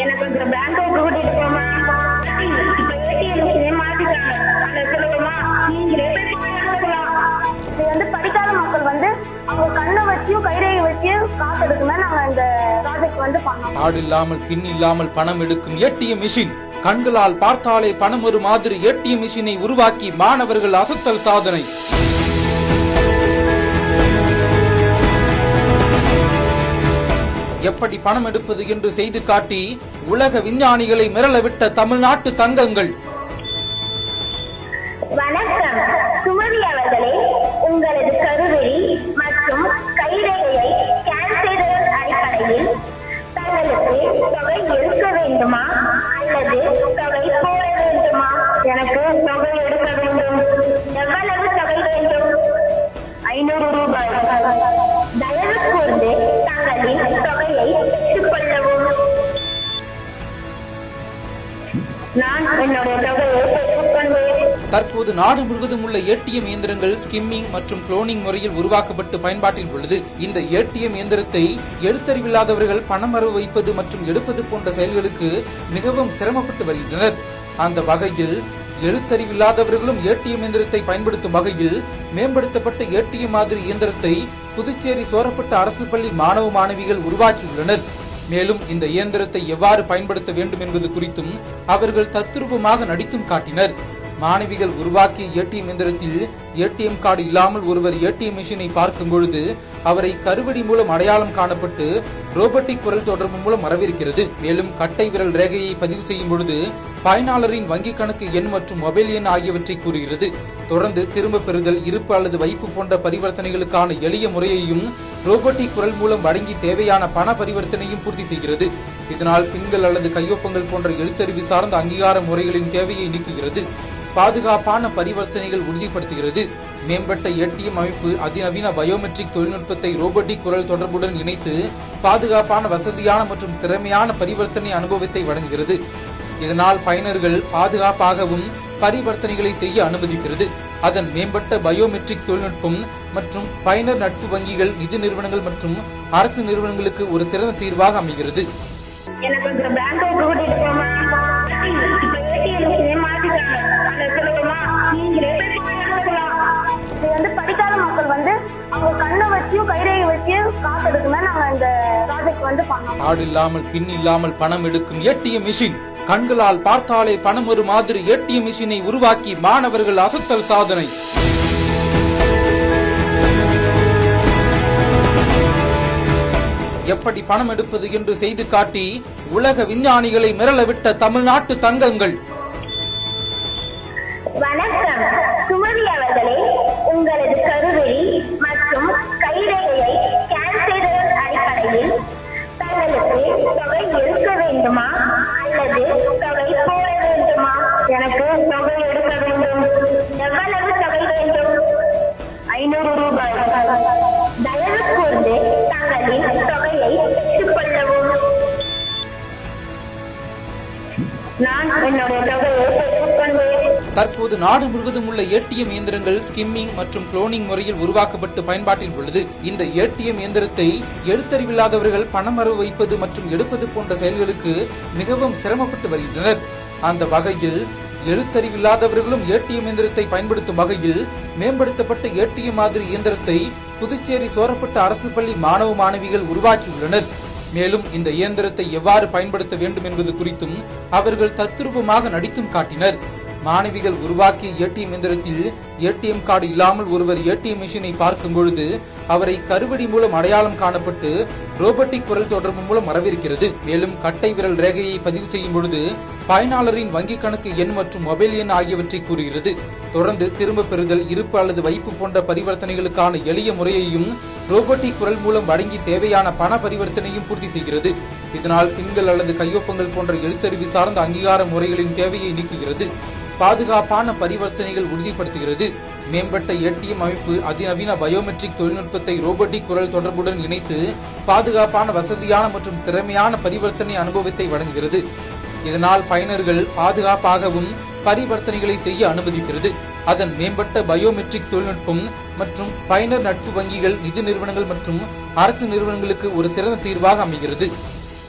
எனக்கு கொஞ்சம் பேங்க் கூட்டிட்டு போமா. இப்ப ஏடிஎம் மாத்திட்டாங்க. அதை சொல்லுவோமா, நீங்களே எடுத்துக்கலாம். இது படிக்காத மக்கள் அவங்க கண்ணை வச்சியும் கைரேகை வச்சியும் காசு எடுக்குமே நாங்க இந்த ப்ராஜெக்ட் பண்ணோம். கார்டு இல்லாமல் பின் இல்லாமல் பணம் எடுக்கும் ஏடிஎம் மிஷின். கண்களால் பார்த்தாலே பணம் ஒரு மாதிரி ஏடிஎம் மிஷினை உருவாக்கி மாணவர்கள் அசத்தல் சாதனை. எப்படி பணம் எடுப்பது என்று செய்து காட்டி உலக விஞ்ஞானிகளை மிரளவிட்ட தமிழ்நாட்டு தங்கங்கள். வணக்கம் சுமதி அவர்களே, உங்களது கருவெளி மற்றும் கைரேகையை ஸ்கேன் செய்ததன் அடிப்படையில் தங்களுக்கு தொகை எடுக்க வேண்டுமா அல்லது தொகை போட வேண்டுமா? எனக்கு தொகை எடுக்க வேண்டும். எவ்வளவு தொகை வேண்டும்? 500 ரூபாய். தயவு கூர்ந்து தங்களின் தொகையை பெற்றுக் கொள்ளவும். நான் என்னுடைய தொகையை பெற்றுக் கொள்வேன். தற்போது நாடு முழுவதும் உள்ள ஏடிஎம் இயந்திரங்கள் ஸ்கிம்மிங் மற்றும் குளோனிங் முறையில் உருவாக்கப்பட்டு பயன்பாட்டில் உள்ளது. இந்த ஏடிஎம் இயந்திரத்தை எழுத்தறிவில்லாதவர்கள் பணம் வரவு வைப்பது மற்றும் எடுப்பது போன்ற செயல்களுக்கு மிகவும் சிரமப்பட்டு வருகின்றனர். அந்த வகையில் எழுத்தறிவில்லாதவர்களும் ஏடிஎம் இயந்திரத்தை பயன்படுத்தும் வகையில் மேம்படுத்தப்பட்ட ஏடிஎம் மாதிரி இயந்திரத்தை புதுச்சேரி சோரப்பட்டு அரசு பள்ளி மாணவ மாணவிகள் உருவாக்கியுள்ளனர். மேலும் இந்த இயந்திரத்தை எவ்வாறு பயன்படுத்த வேண்டும் என்பது குறித்தும் அவர்கள் தத்ரூபமாக நடித்தும் காட்டினர். மாணவிகள் உருவாக்கிய ஏடிஎம் இயந்திரத்தில் ஏடிஎம் கார்டு இல்லாமல் ஒருவர் ஏடிஎம் மிஷினை பார்க்கும் பொழுது அவரை கருவடி மூலம் அடையாளம் காணப்பட்டு ரோபோட்டிக் குரல் தொடர்பு மூலம் வரவிருக்கிறது. மேலும் கட்டை விரல் ரேகையை பதிவு செய்யும் பொழுது பயனாளரின் வங்கி கணக்கு எண் மற்றும் மொபைல் எண் ஆகியவற்றை கூறுகிறது. தொடர்ந்து திரும்ப பெறுதல், இருப்பு அல்லது வைப்பு போன்ற பரிவர்த்தனைகளுக்கான எளிய முறையையும் ரோபோட்டிக் குரல் மூலம் வழங்கி தேவையான பண பரிவர்த்தனையும் பூர்த்தி செய்கிறது. இதனால் பின்கள் அல்லது கையொப்பங்கள் போன்ற எழுத்தறிவு சார்ந்த அங்கீகார முறைகளின் தேவையை நீக்குகிறது. பாதுகாப்பான பரிவர்த்தனைகள் உறுதிப்படுத்துகிறது. மேம்பட்ட ஏடிஎம் அமைப்பு அதிநவீன பயோமெட்ரிக் தொழில்நுட்பத்தை ரோபோட்டிக் குரல் தொடர்புடன் இணைத்து பாதுகாப்பான, வசதியான மற்றும் திறமையான பரிவர்த்தனை அனுபவத்தை வழங்குகிறது. இதனால் பயனர்கள் பாதுகாப்பாகவும் பரிவர்த்தனைகளை செய்ய அனுமதிக்கிறது. அதன் மேம்பட்ட பயோமெட்ரிக் தொழில்நுட்பம் மற்றும் பயனர் நட்பு வங்கிகள், நிதி நிறுவனங்கள் மற்றும் அரசு நிறுவனங்களுக்கு ஒரு சிறந்த தீர்வாக அமைகிறது. எனக்கு கொஞ்சம் பேங்க் கூட்டிட்டு போமா. இப்ப ஏடிஎம் மாத்திட்டாங்க. அதை சொல்லுவோமா, நீங்களே எடுத்துக்கலாம். இது படிக்காத மக்கள் அவங்க கண்ணை வச்சியும் கைரேகை வச்சியும் காசு எடுக்குமே நாங்க இந்த ப்ராஜெக்ட் பண்ணோம். கார்டு இல்லாமல் பின் இல்லாமல் பணம் எடுக்கும் ஏடிஎம் மிஷின். கண்களால் பார்த்தாலே பணம் ஒரு மாதிரி ஏடிஎம் மிஷினை உருவாக்கி மாணவர்கள் அசத்தல் சாதனை. எப்படி பணம் எடுப்பது என்று செய்து காட்டி உலக விஞ்ஞானிகளை மிரளவிட்ட தமிழ்நாட்டு தங்கங்கள். வணக்கம் சுமதி அவர்களே, உங்களது கருவெளி மற்றும் கைரேகையை ஸ்கேன் செய்ததன் அடிப்படையில் தங்களுக்கு தொகை எடுக்க வேண்டுமா அல்லது தொகை போட வேண்டுமா? எனக்கு தொகை எடுக்க வேண்டும். எவ்வளவு தொகை வேண்டும்? 500 ரூபாய். தயவு கூர்ந்து தங்களின் தொகையை பெற்றுக் கொள்ளவும். நான் என்னுடைய தொகையை பெற்றுக் கொள்வேன். தற்போது நாடு முழுவதும் உள்ள ஏடிஎம் இயந்திரங்கள் ஸ்கிம்மிங் மற்றும் குளோனிங் முறையில் உருவாக்கப்பட்டு பயன்பாட்டில் உள்ளது. இந்த ஏடிஎம் இயந்திரத்தை எழுத்தறிவில்லாதவர்கள் பணம் வரவு வைப்பது மற்றும் எடுப்பது போன்ற செயல்களுக்கு மிகவும் சிரமப்பட்டு வருகின்றனர். அந்த வகையில் எழுத்தறிவில்லாதவர்களும் ஏடிஎம் இயந்திரத்தை பயன்படுத்தும் வகையில் மேம்படுத்தப்பட்ட ஏடிஎம் மாதிரி இயந்திரத்தை புதுச்சேரி சோரப்பட்டு அரசு பள்ளி மாணவ மாணவிகள் உருவாக்கியுள்ளனர். மேலும் இந்த இயந்திரத்தை எவ்வாறு பயன்படுத்த வேண்டும் என்பது குறித்தும் அவர்கள் தத்ரூபமாக நடித்தும் காட்டினர். மாணவிகள் உருவாக்கிய ஏடிஎம் இயந்திரத்தில் ஏடிஎம் கார்டு இல்லாமல் ஒருவர் ஏடிஎம் மிஷினை பார்க்கும் பொழுது அவரை கருவடி மூலம் அடையாளம் காணப்பட்டு ரோபோட்டிக் குரல் தொடர்பு மூலம் வரவிருக்கிறது. மேலும் கட்டை விரல் ரேகையை பதிவு செய்யும் பொழுது பயனாளரின் வங்கி கணக்கு எண் மற்றும் மொபைல் எண் ஆகியவற்றை கூறுகிறது. தொடர்ந்து திரும்ப பெறுதல், இருப்பு அல்லது வைப்பு போன்ற பரிவர்த்தனைகளுக்கான எளிய முறையையும் ரோபோட்டிக் குரல் மூலம் வழங்கி தேவையான பண பரிவர்த்தனையும் பூர்த்தி செய்கிறது. இதனால் பின்கள் அல்லது கையொப்பங்கள் போன்ற எழுத்தறிவு சார்ந்த அங்கீகார முறைகளின் தேவையை நீக்குகிறது. பாதுகாப்பான பரிவர்த்தனைகள் உறுதிப்படுத்துகிறது. மேம்பட்ட ஏடிஎம் அமைப்பு அதிநவீன பயோமெட்ரிக் தொழில்நுட்பத்தை ரோபோட்டிக் குரல் தொடர்புடன் இணைத்து பாதுகாப்பான, வசதியான மற்றும் திறமையான பரிவர்த்தனை அனுபவத்தை வழங்குகிறது. இதனால் பயனர்கள் பாதுகாப்பாகவும் பரிவர்த்தனைகளை செய்ய அனுமதிக்கிறது. அதன் மேம்பட்ட பயோமெட்ரிக் தொழில்நுட்பம் மற்றும் பயனர் நட்பு வங்கிகள், நிதி நிறுவனங்கள் மற்றும் அரசு நிறுவனங்களுக்கு ஒரு சிறந்த தீர்வாக அமைகிறது.